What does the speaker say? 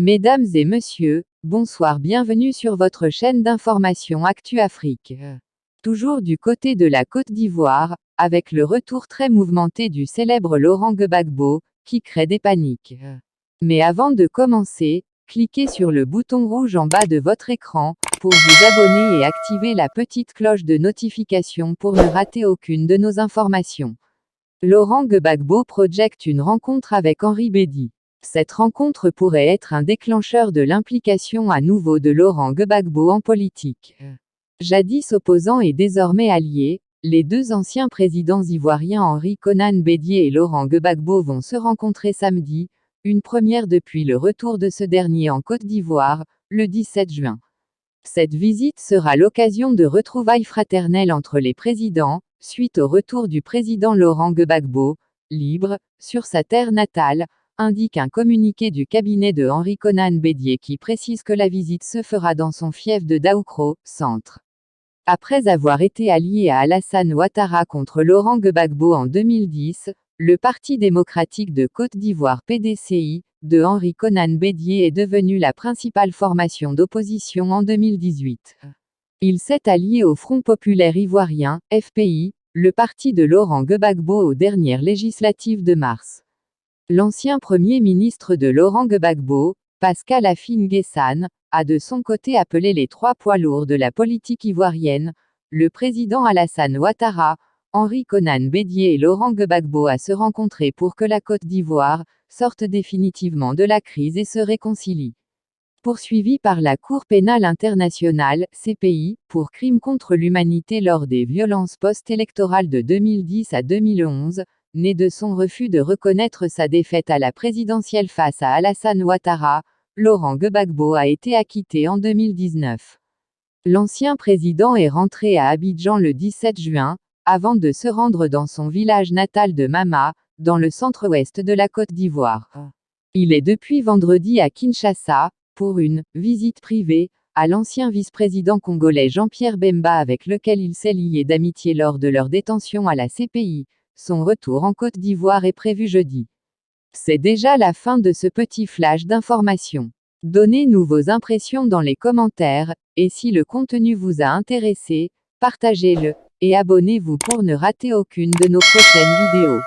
Mesdames et messieurs, bonsoir, bienvenue sur votre chaîne d'information Actu Afrique. Toujours du côté de la Côte d'Ivoire, avec le retour très mouvementé du célèbre Laurent Gbagbo, qui crée des paniques. Mais avant de commencer, cliquez sur le bouton rouge en bas de votre écran, pour vous abonner et activer la petite cloche de notification pour ne rater aucune de nos informations. Laurent Gbagbo projette une rencontre avec Henri Bédy. Cette rencontre pourrait être un déclencheur de l'implication à nouveau de Laurent Gbagbo en politique. Jadis opposants et désormais alliés, les deux anciens présidents ivoiriens Henri Konan Bédy et Laurent Gbagbo vont se rencontrer samedi, une première depuis le retour de ce dernier en Côte d'Ivoire, le 17 juin. Cette visite sera l'occasion de retrouvailles fraternelles entre les présidents, suite au retour du président Laurent Gbagbo, libre, sur sa terre natale, indique un communiqué du cabinet de Henri Konan Bédy qui précise que la visite se fera dans son fief de Daoukro, centre. Après avoir été allié à Alassane Ouattara contre Laurent Gbagbo en 2010, le Parti démocratique de Côte d'Ivoire PDCI, de Henri Konan Bédy est devenu la principale formation d'opposition en 2018. Il s'est allié au Front populaire ivoirien, FPI, le parti de Laurent Gbagbo aux dernières législatives de mars. L'ancien Premier ministre de Laurent Gbagbo, Pascal Affi-N'Guessan, a de son côté appelé les trois poids lourds de la politique ivoirienne, le président Alassane Ouattara, Henri Konan Bédy et Laurent Gbagbo à se rencontrer pour que la Côte d'Ivoire sorte définitivement de la crise et se réconcilie. Poursuivi par la Cour pénale internationale, CPI, pour crimes contre l'humanité lors des violences post-électorales de 2010 à 2011, né de son refus de reconnaître sa défaite à la présidentielle face à Alassane Ouattara, Laurent Gbagbo a été acquitté en 2019. L'ancien président est rentré à Abidjan le 17 juin, avant de se rendre dans son village natal de Mama, dans le centre-ouest de la Côte d'Ivoire. Il est depuis vendredi à Kinshasa, pour une « visite privée », à l'ancien vice-président congolais Jean-Pierre Bemba avec lequel il s'est lié d'amitié lors de leur détention à la CPI. Son retour en Côte d'Ivoire est prévu jeudi. C'est déjà la fin de ce petit flash d'information. Donnez-nous vos impressions dans les commentaires, et si le contenu vous a intéressé, partagez-le, et abonnez-vous pour ne rater aucune de nos prochaines vidéos.